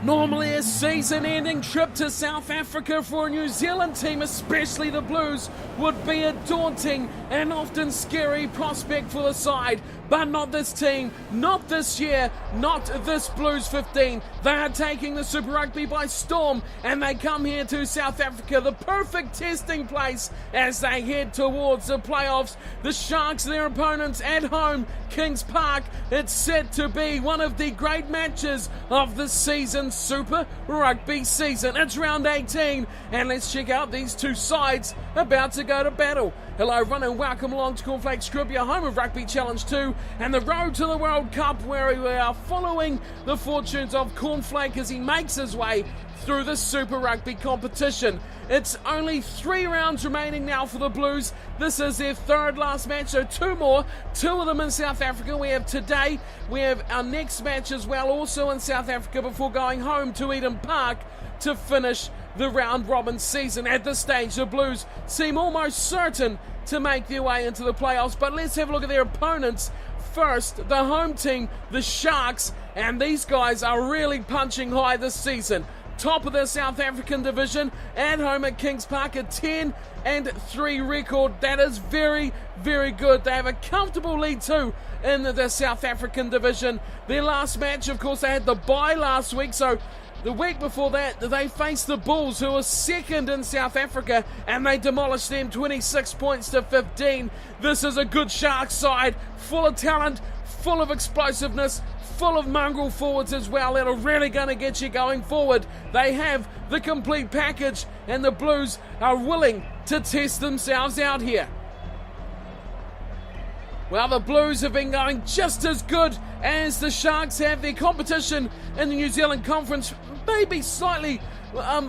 Normally a season-ending trip to South Africa for a New Zealand team, especially the Blues, would be a daunting and often scary prospect for the side. But not this team, not this year, not this Blues 15. They are taking the Super Rugby by storm, and they come here to South Africa, the perfect testing place as they head towards the playoffs. The Sharks, their opponents at home, Kings Park. It's set to be one of the great matches of the season, Super Rugby season. It's round 18, and let's check out these two sides about to go to battle. Hello everyone and welcome along to Cornflakes, your home of Rugby Challenge 2 and the road to the World Cup, where we are following the fortunes of Cornflake as he makes his way through the Super Rugby competition. It's only 3 rounds remaining now for the Blues. This is their third last match, so 2 more, 2 of them in South Africa. We have today, we have our next match as well, also in South Africa, before going home to Eden Park to finish the round robin season. At this stage, the Blues seem almost certain to make their way into the playoffs, but let's have a look at their opponents. First, the home team, the Sharks, and these guys are really punching high this season. Top of the South African division, at home at Kings Park, a 10-3 record. That is very, very good. They have a comfortable lead too in the South African division. Their last match, of course, they had the bye last week, so the week before that, they faced the Bulls, who were second in South Africa, and they demolished them 26 points to 15. This is a good Sharks side, full of talent, full of explosiveness, full of mongrel forwards as well that are really going to get you going forward. They have the complete package, and the Blues are willing to test themselves out here. Well, the Blues have been going just as good as the Sharks have. Their competition in the New Zealand Conference maybe slightly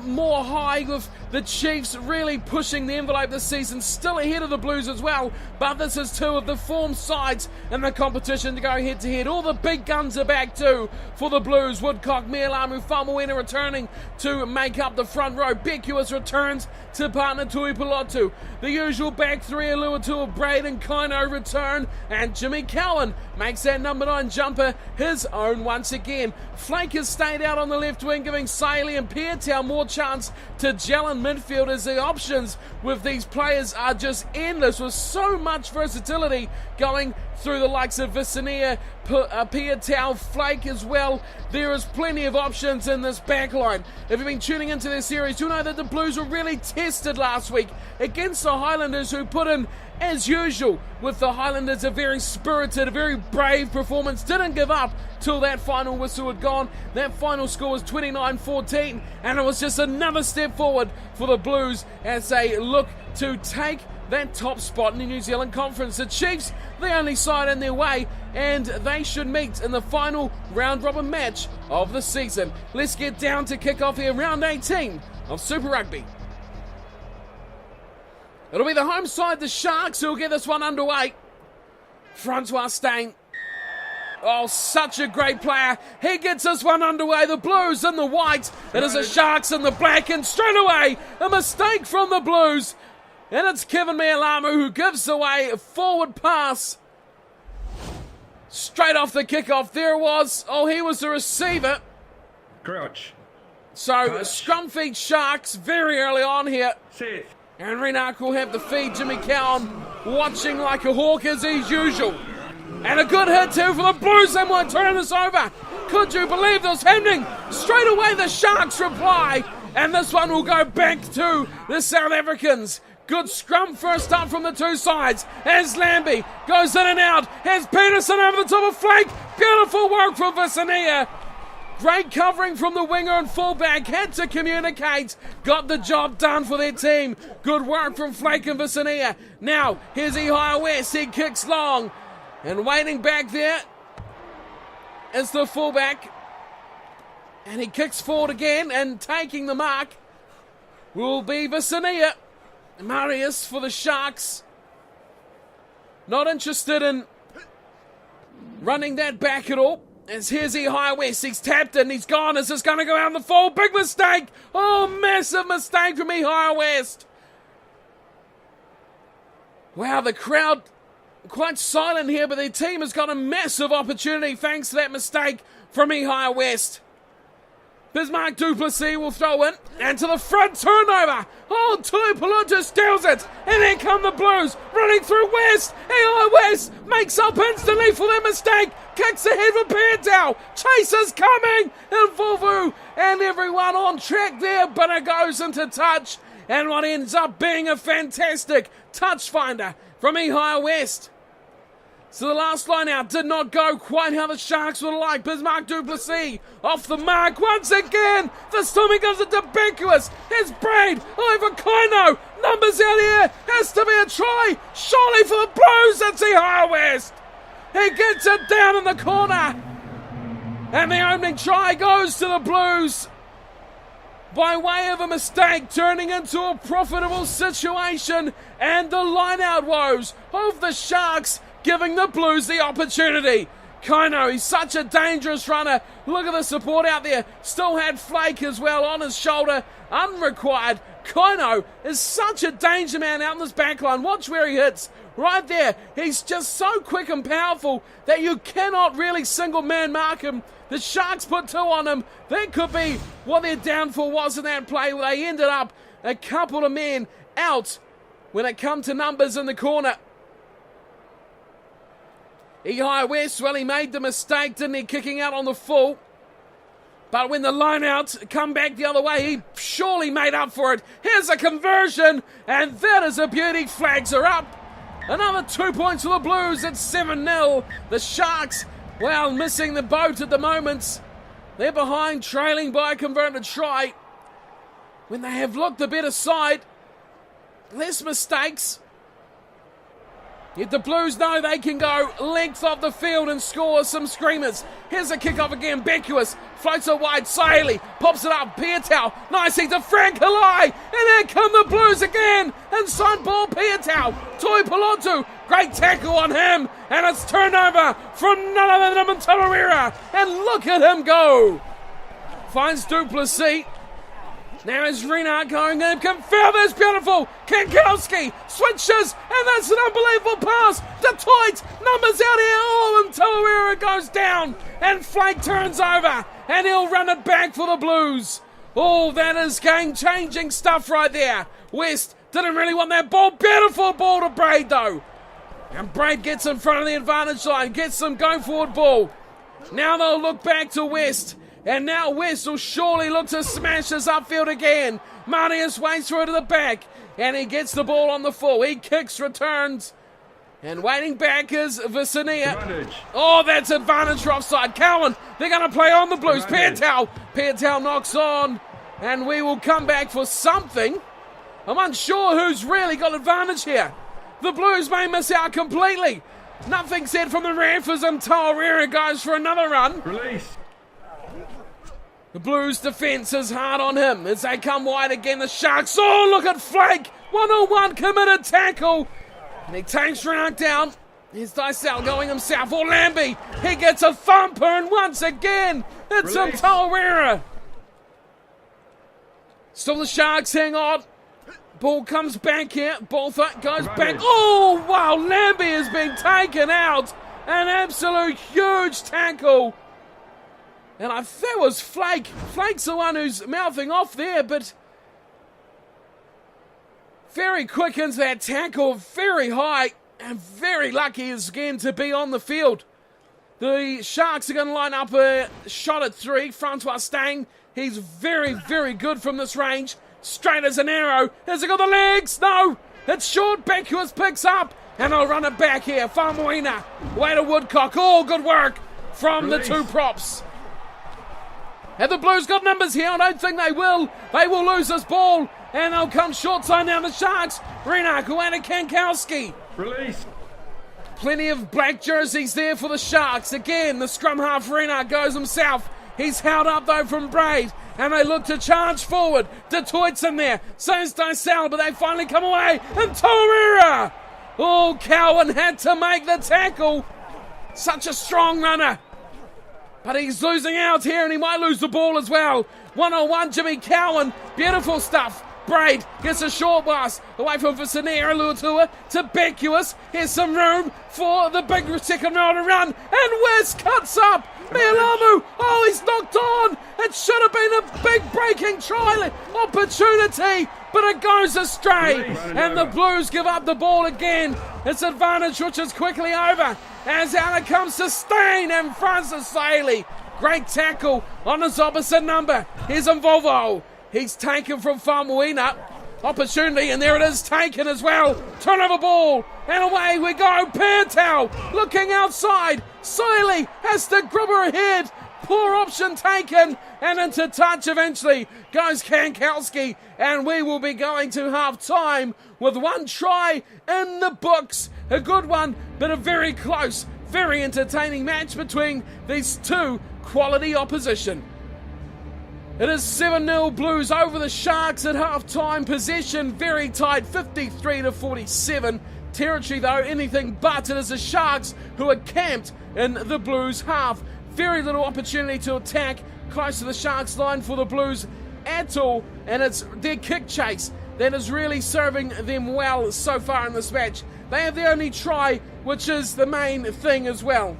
more high, with the Chiefs really pushing the envelope this season, still ahead of the Blues as well, but this is 2 of the form sides in the competition to go head to head. All the big guns are back too for the Blues. Woodcock, Mealamu, Famuina returning to make up the front row. Beckwith returns to partner Tuipulotu. The usual back 3, Aluatua, Braden, Kaino return, and Jimmy Cowan makes that number 9 jumper his own once again. Flake has stayed out on the left wing, giving Saley and Piertown more chance to gel in midfield, as the options with these players are just endless, with so much versatility going through the likes of Vicinea, Piertown, Flake as well. There is plenty of options in this backline. If you've been tuning into this series, you'll know that the Blues were really tested last week against the Highlanders, who put in, as usual, with the Highlanders, a very spirited, a very brave performance. Didn't give up till that final whistle had gone. That final score was 29-14, and it was just another step forward for the Blues as they look to take that top spot in the New Zealand Conference. The Chiefs, the only side in their way, and they should meet in the final round-robin match of the season. Let's get down to kick-off here, round 18 of Super Rugby. It'll be the home side, the Sharks, who will get this one underway. Francois Steyn. Oh, such a great player. He gets this one underway. The Blues in the white. It is the Sharks in the black, and straight away, a mistake from the Blues. And it's Kevin Mealamu who gives away a forward pass. Straight off the kickoff, there it was. Oh, he was the receiver. Crouch. So, scrum feed Sharks very early on here. Set. And Renak will have the feed. Jimmy Cowan watching like a hawk as usual. And a good hit too for the Blues. They might turn this over. Could you believe this happening? Straight away the Sharks reply. And this one will go back to the South Africans. Good scrum first up from the 2 sides as Lambie goes in and out. Has Peterson over the top of Flake. Beautiful work from Vicinea. Great covering from the winger and fullback. Had to communicate. Got the job done for their team. Good work from Flake and Vicinea. Now, here's Ihaya West. He kicks long. And waiting back there is the fullback. And he kicks forward again, and taking the mark will be Vicinea. Marius for the Sharks. Not interested in running that back at all. As here's Ihaya West. He's tapped and he's gone. Is this going to go out in the fall? Big mistake. Oh, massive mistake from Ihaya West. Wow, the crowd quite silent here, but their team has got a massive opportunity thanks to that mistake from Ihaya West. Bismarck du Plessis will throw in, and to the front, turnover. Oh, Tuipolotu steals it, and then come the Blues, running through West. Eli West makes up instantly for their mistake, kicks ahead for Pietau, Chasers coming, and Vuvu, and everyone on track there, but it goes into touch, and what ends up being a fantastic touch finder from Eli West. So the last line out did not go quite how the Sharks would like. Bismarck du Plessis off the mark once again. This time he goes into Beckwith. It's Braid over Koino. Numbers out here. Has to be a try. Surely for the Blues. It's Ihara West. He gets it down in the corner. And the opening try goes to the Blues by way of a mistake, turning into a profitable situation. And the line-out woes of the Sharks giving the Blues the opportunity. Koino, he's such a dangerous runner. Look at the support out there. Still had Flake as well on his shoulder. Unrequired. Koino is such a danger man out in this back line. Watch where he hits. Right there. He's just so quick and powerful that you cannot really single man mark him. The Sharks put 2 on him. That could be what their downfall was in that play. They ended up a couple of men out when it come to numbers in the corner. Ihara West, well, he made the mistake, didn't he, kicking out on the full. But when the line-outs come back the other way, he surely made up for it. Here's a conversion, and that is a beauty. Flags are up. Another 2 points for the Blues at 7-0. The Sharks, well, missing the boat at the moment. They're behind, trailing by a converted try. When they have looked the better side, less mistakes. Yet the Blues know they can go length of the field and score some screamers. Here's a kick-off again. Beckwith floats it wide. Saili pops it up. Pietau nicely to Frank Halai. And there come the Blues again. Inside ball Pietau. Tuipolotu. Great tackle on him. And it's turnover from none other than Montalarira. And look at him go. Finds du Plessis. Now is Reinhardt going in. Confirm this beautiful. Kankowski switches, and that's an unbelievable pass. Detroit numbers out here. Oh, and Tarawera goes down, and Flake turns over, and he'll run it back for the Blues. Oh, that is game-changing stuff right there. West didn't really want that ball. Beautiful ball to Braid, though. And Braid gets in front of the advantage line, gets some going-forward ball. Now they'll look back to West. And now West will surely look to smash this upfield again. Marius waits through to the back. And he gets the ball on the full. He kicks, returns. And waiting back is Vicenia. Oh, that's advantage for offside. Cowan, they're going to play on the Blues. Pietau knocks on. And we will come back for something. I'm unsure who's really got advantage here. The Blues may miss out completely. Nothing said from the ref as Tarawera goes for another run. Release. The Blues defence is hard on him as they come wide again. The Sharks, oh, look at Flake. 1-on-1 committed tackle. And he takes Reinhardt down. Here's Dysel going himself. Or Lambie, he gets a thumper, and once again, it's Tarawera. Still the Sharks hang on. Ball comes back here. Bolther goes back. Oh, wow, Lambie has been taken out. An absolute huge tackle. And I think it was Flake. Flake's the one who's mouthing off there, but very quick into that tackle, very high, and very lucky again to be on the field. The Sharks are going to line up a shot at 3. Francois Stang, he's very, very good from this range. Straight as an arrow. Has he got the legs? No. It's short. Beckwith picks up, and I'll run it back here. Famuina, way to Woodcock. Oh, good work from the 2 props. Have the Blues got numbers here? I don't think they will. They will lose this ball, and they'll come short side now. The Sharks. Reinhardt, Goanna, Kankowski. Release. Plenty of black jerseys there for the Sharks. Again, the scrum half Reinhardt goes himself. He's held up, though, from Braid, and they look to charge forward. Detroit's in there. So's Dysel, but they finally come away. And Tarawera. Oh, Cowan had to make the tackle. Such a strong runner. But he's losing out here, and he might lose the ball as well. 1-on-1, Jimmy Cowan. Beautiful stuff. Braid gets a short pass away from Vicinera. Luatua to Beckuis. Here's some room for the big second round to run. And West cuts up. Mialamu, oh, he's knocked on. It should have been a big breaking try opportunity, but it goes astray. And the Blues give up the ball again. It's advantage which is quickly over as out comes to Stain and Francis Saley. Great tackle on his opposite number. Here's Mvovo. He's taken from Famuina. Opportunity, and there it is, taken as well. Turnover ball, and away we go. Pantel looking outside. Saley has to grab her ahead. Poor option taken, and into touch eventually goes Kankowski, and we will be going to half time with one try in the books. A good one, but a very close, very entertaining match between these two quality opposition. It is 7-0 Blues over the Sharks at half-time. Possession very tight, 53-47. Territory, though, anything but. It is the Sharks who are camped in the Blues half. Very little opportunity to attack close to the Sharks line for the Blues at all. And it's their kick chase that is really serving them well so far in this match. They have their only try, which is the main thing as well.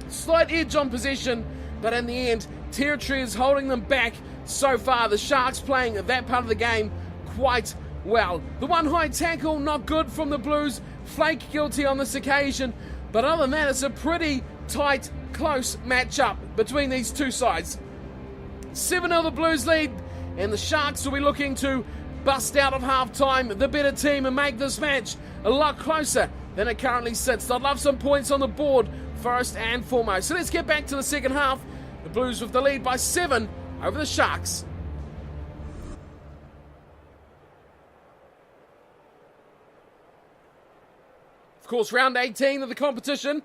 Slight edge on possession, but in the end, territory is holding them back so far. The Sharks playing that part of the game quite well. The one high tackle, not good from the Blues. Flake guilty on this occasion. But other than that, it's a pretty tight, close matchup between these two sides. 7-0 the Blues lead, and the Sharks will be looking to bust out of half-time, the better team, and make this match a lot closer than it currently sits. I'd love some points on the board first and foremost. So let's get back to the second half. The Blues with the lead by 7 over the Sharks. Of course, round 18 of the competition.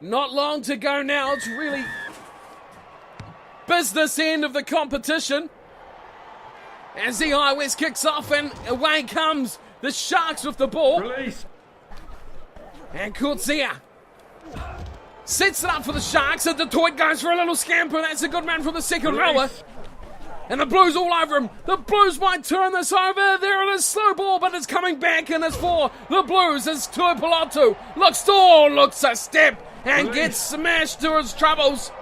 Not long to go now. It's really business end of the competition. As the High West kicks off and away comes the Sharks with the ball. Release. And Kurtzia sets it up for the Sharks, and Detroit goes for a little scamper. That's a good man from the second rower. And the Blues all over him. The Blues might turn this over. There it is, slow ball, but it's coming back, and it's for the Blues. It's Tuipulotu. Looks a step, and gets smashed to his troubles.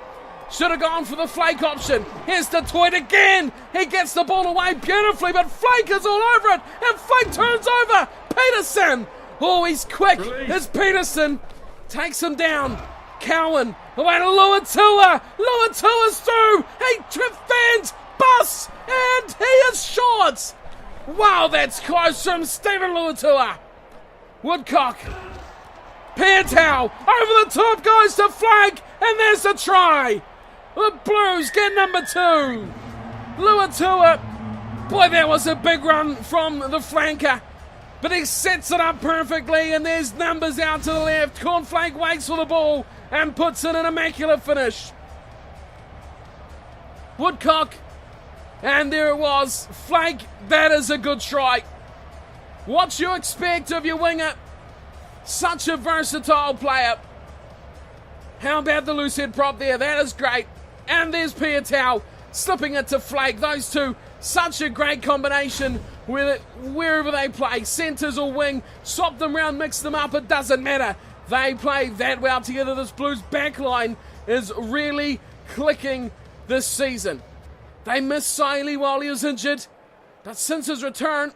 Should have gone for the Flake option. Here's Detroit again. He gets the ball away beautifully, but Flake is all over it, and Flake turns over. Peterson. Oh, he's quick. It's Peterson. Takes him down. Cowan away to Luatua. Luatua's through. He defends. Bus. And he is short. Wow, that's close from Stephen Luatua. Woodcock. Pantel over the top goes to Flake. And there's the try. The Blues get number 2. Luatua. Boy, that was a big run from the flanker. But he sets it up perfectly, and there's numbers out to the left. Cornflake waits for the ball and puts in an immaculate finish. Woodcock, and there it was. Flake, that is a good try. What you expect of your winger? Such a versatile player. How about the loose head prop there? That is great. And there's Piatau slipping it to Flake. Those two, such a great combination wherever they play. Centres or wing, swap them around, mix them up, it doesn't matter. They play that well together. This Blues backline is really clicking this season. They missed Saley while he was injured, but since his return,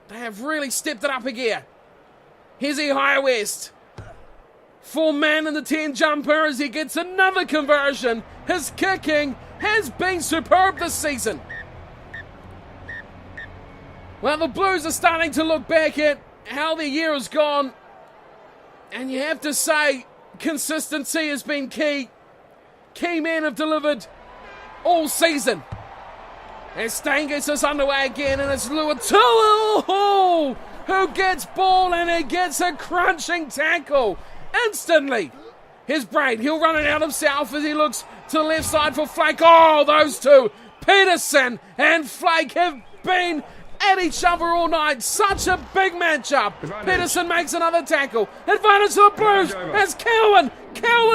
they have really stepped it up a gear. Here's the High West. 4-man in the 10 jumper as he gets another conversion. His kicking has been superb this season. Well, the Blues are starting to look back at how the year has gone. And you have to say, consistency has been key. Key men have delivered all season. And Stain gets us underway again, and it's Luatua who gets ball, and he gets a crunching tackle instantly. Here's Braid. He'll run it out himself as he looks to the left side for Flake. Oh, those two, Peterson and Flake, have been at each other all night. Such a big matchup. Peterson makes another tackle. Advantage to the Blues as Cowan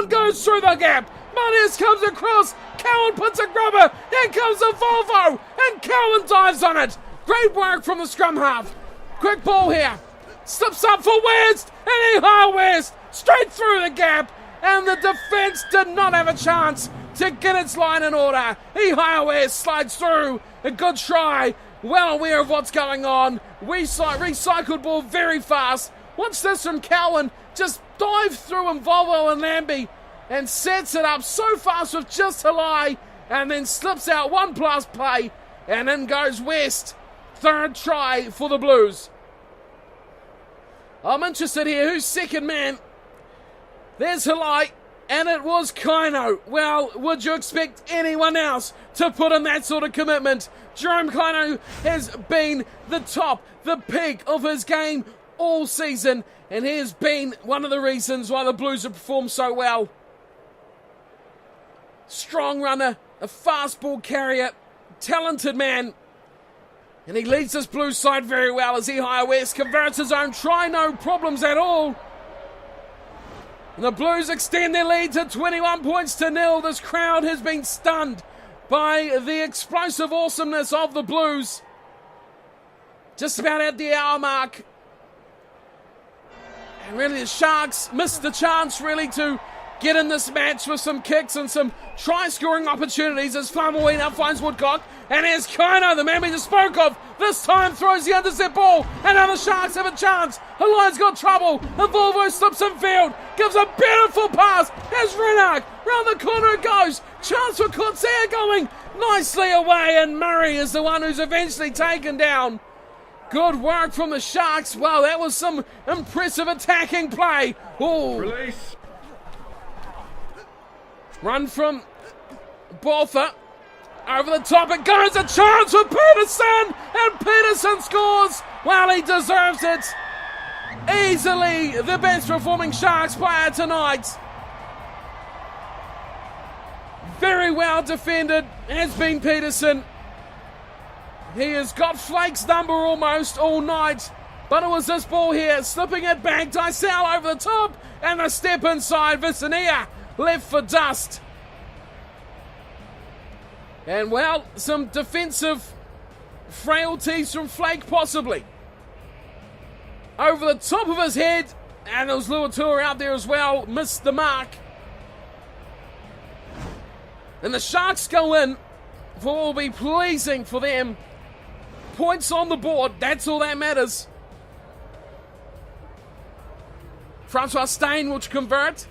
goes through the gap. Martinez comes across. Cowan puts a grubber. Here comes a Volvo, and Cowan dives on it. Great work from the scrum half. Quick ball here. Slips up for West. And Ihaia West straight through the gap. And the defence did not have a chance to get its line in order. Ihaia West slides through. A good try. Well aware of what's going on. Recycled ball very fast. Watch this from Cowan. Just dive through Volvo and Lambie and sets it up so fast with just Halai and then slips out 1+ play and in goes West. Third try for the Blues. I'm interested here. Who's second man? There's Halai. And it was Kaino. Well, would you expect anyone else to put in that sort of commitment? Jerome Kaino has been the peak of his game all season, and he has been one of the reasons why the Blues have performed so well. Strong runner, a fast ball carrier, talented man, and he leads this Blues side very well as Ihaia West converts his own try, no problems at all. And the Blues extend their lead to 21 points to 0. This crowd has been stunned by the explosive awesomeness of the Blues. Just about at the hour mark. And really the Sharks missed the chance really to get in this match with some kicks and some try-scoring opportunities as Faumuina finds Woodcock. And here's Kaino, the man we just spoke of. This time throws the intercept ball. And now the Sharks have a chance. Halai's got trouble. And Volvo slips in field. Gives a beautiful pass. Here's Renard. Round the corner it goes. Chance for Corsair going nicely away. And Murray is the one who's eventually taken down. Good work from the Sharks. Wow, that was some impressive attacking play. Ooh. Release. Run from Botha. Over the top it goes. A chance for Peterson. And Peterson scores. Well, he deserves it. Easily the best performing Sharks player tonight. Very well defended has been Peterson. He has got Flakes' number almost all night. But it was this ball here. Slipping it back. Dysel over the top. And a step inside. Vicenia left for dust. And well, some defensive frailties from Flake possibly. Over the top of his head. And there was Luatua out there as well. Missed the mark. And the Sharks go in for what will be pleasing for them. Points on the board. That's all that matters. Francois Steyn will convert.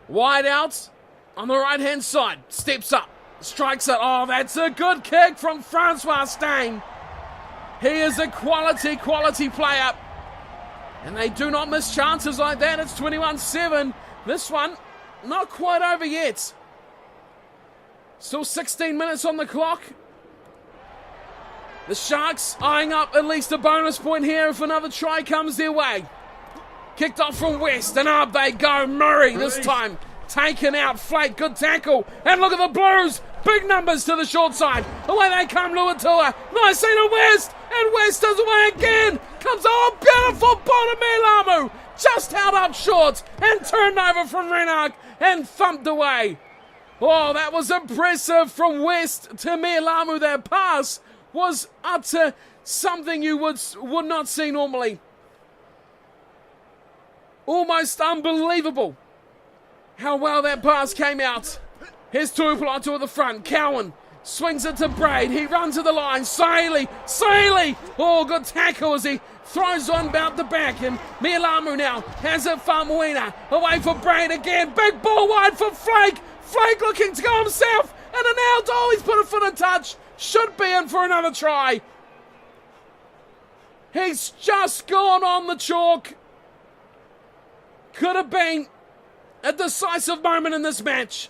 Wide out on the right-hand side. Steps up. Strikes it. Oh, that's a good kick from Francois Steyn. He is a quality player. And they do not miss chances like that. It's 21-7. This one, not quite over yet. Still 16 minutes on the clock. The Sharks eyeing up at least a bonus point here if another try comes their way. Kicked off from West, and up they go. Murray this time taken out. Flake, good tackle. And look at the Blues. Big numbers to the short side. Away they come, Luatua. Nice to West. And West is away again. Comes, oh, beautiful Bonamilamu. Just held up short and turned over from Renard and thumped away. Oh, that was impressive from West to Milamu. That pass was utter something you would not see normally. Almost unbelievable how well that pass came out. Here's Tuipolotu at the front. Cowan swings it to Braid. He runs to the line. Saley. Oh, good tackle as he throws on about the back. And Milamu now has it. Faumuina away for Braid again. Big ball wide for Flake. Flake looking to go himself. And Aneldo, oh, he's put a foot in touch. Should be in for another try. He's just gone on the chalk. Could have been a decisive moment in this match.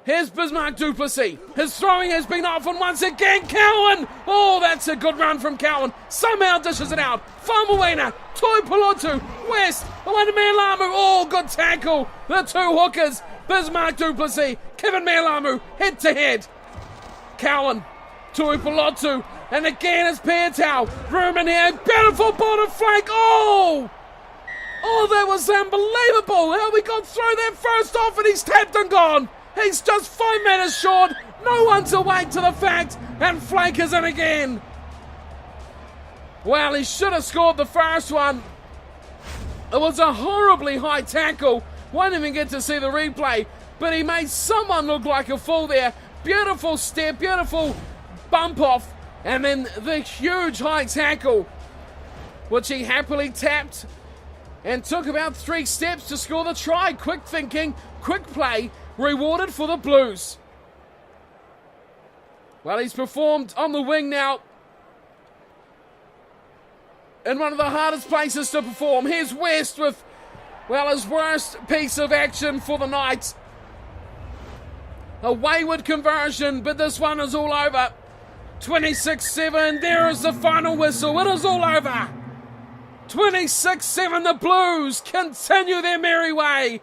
Here's Bismarck Duplessis. His throwing has been off, and once again, Cowan. Oh, that's a good run from Cowan. Somehow dishes it out. Faumuina, Tuipolotu, West, away to Milamu. Oh, good tackle. The two hookers, Bismarck Duplessis, Kevin Milamu, head to head. Cowan, Tuipolotu, and again it's Pietau. Room in here, beautiful bottom flank. Oh, that was unbelievable. How we got through that first off, and he's tapped and gone. He's just 5 meters short. No one to wait to the fact. And Flake is in again. Well, he should have scored the first one. It was a horribly high tackle. Won't even get to see the replay. But he made someone look like a fool there. Beautiful step, beautiful bump off. And then the huge high tackle, which he happily tapped and took about 3 steps to score the try. Quick thinking, quick play, rewarded for the Blues. Well, he's performed on the wing now in one of the hardest places to perform. Here's West with, well, his worst piece of action for the night. A wayward conversion, but this one is all over. 26-7, there is the final whistle. It is all over. 26-7, the Blues continue their merry way.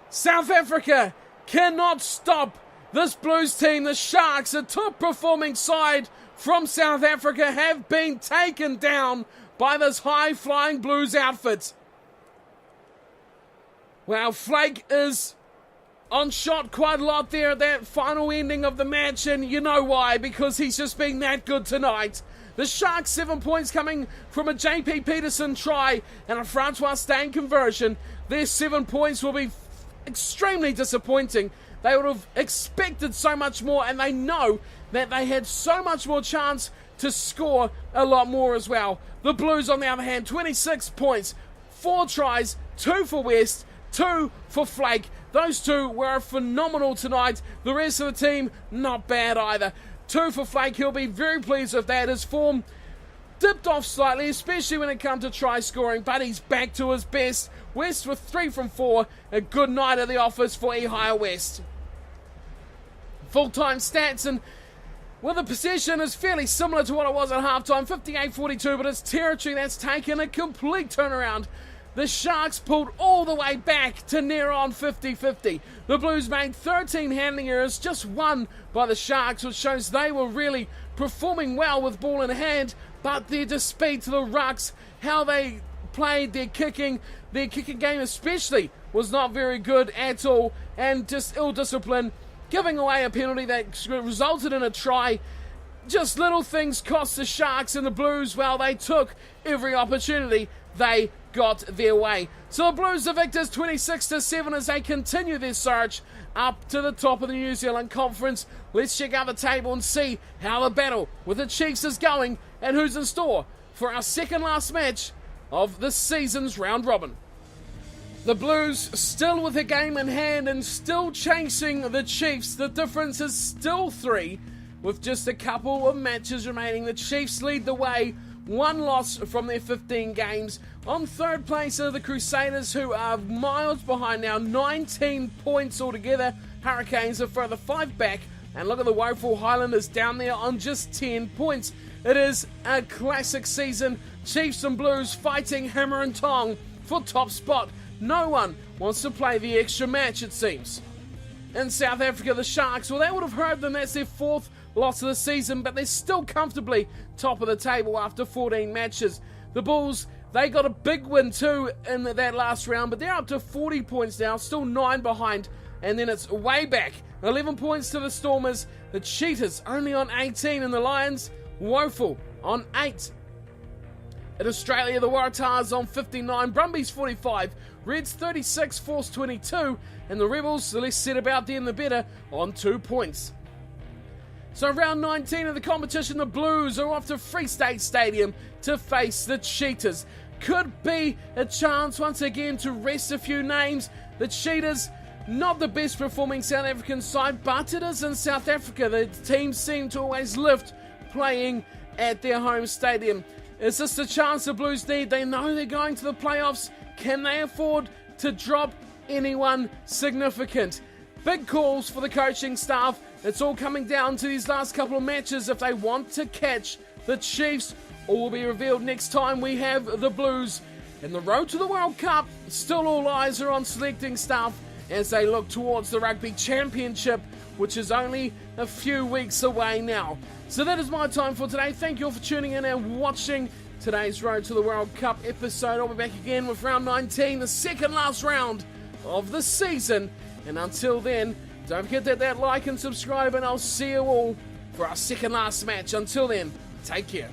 South Africa cannot stop this Blues team. The Sharks, a top performing side from South Africa, have been taken down by this high-flying Blues outfit. Well, Flake is on shot quite a lot there at that final ending of the match, and you know why, because he's just been that good tonight. The Sharks 7 points coming from a JP Peterson try and a Francois Steyn conversion. Their 7 points will be extremely disappointing. They would have expected so much more, and they know that they had so much more chance to score a lot more as well. The Blues, on the other hand, 26 points, 4 tries, 2 for West, 2 for Flake. Those 2 were phenomenal tonight. The rest of the team, not bad either. 2 for Flake. He'll be very pleased with that. His form dipped off slightly, especially when it comes to try scoring, but he's back to his best. West with 3 from 4. A good night at the office for Ehire West. Full-time stats, and well, the possession is fairly similar to what it was at halftime, 58-42, but it's territory that's taken a complete turnaround. The Sharks pulled all the way back to near on 50-50. The Blues made 13 handling errors, just 1 by the Sharks, which shows they were really performing well with ball in hand, but their speed to the rucks, how they played their kicking game especially, was not very good at all, and just ill-discipline, giving away a penalty that resulted in a try. Just little things cost the Sharks, and the Blues, well, they took every opportunity they got their way. So the Blues are victors 26-7 as they continue their surge up to the top of the New Zealand Conference. Let's check out the table and see how the battle with the Chiefs is going and who's in store for our second last match of this season's round robin. The Blues still with a game in hand and still chasing the Chiefs. The difference is still 3 with just a couple of matches remaining. The Chiefs lead the way, 1 loss from their 15 games. On third place are the Crusaders, who are miles behind now, 19 points altogether. Hurricanes are further 5 back, and look at the woeful Highlanders down there on just 10 points. It is a classic season. Chiefs and Blues fighting hammer and tong for top spot. No one wants to play the extra match, it seems. In South Africa, the Sharks, well, that would have hurt them. That's their 4th loss of the season, but they're still comfortably top of the table after 14 matches. The Bulls, they got a big win too in that last round, but they're up to 40 points now, still 9 behind, and then it's way back. 11 points to the Stormers, the Cheetahs only on 18, and the Lions, woeful, on 8. In Australia, the Waratahs on 59, Brumbies 45, Reds 36, Force 22, and the Rebels, the less said about them the better, on 2 points. So round 19 of the competition, the Blues are off to Free State Stadium to face the Cheetahs. Could be a chance once again to rest a few names. The Cheetahs, not the best performing South African side, but it is in South Africa. The teams seem to always lift playing at their home stadium. Is this the chance the Blues need? They know they're going to the playoffs. Can they afford to drop anyone significant? Big calls for the coaching staff. It's all coming down to these last couple of matches if they want to catch the Chiefs. All will be revealed next time we have the Blues. In the road to the World Cup, still all eyes are on selecting staff as they look towards the Rugby Championship, which is only a few weeks away now. So that is my time for today. Thank you all for tuning in and watching today's Road to the World Cup episode. I'll be back again with round 19, the second last round of the season. And until then, Don't forget that like and subscribe, and I'll see you all for our second last match. Until then, take care.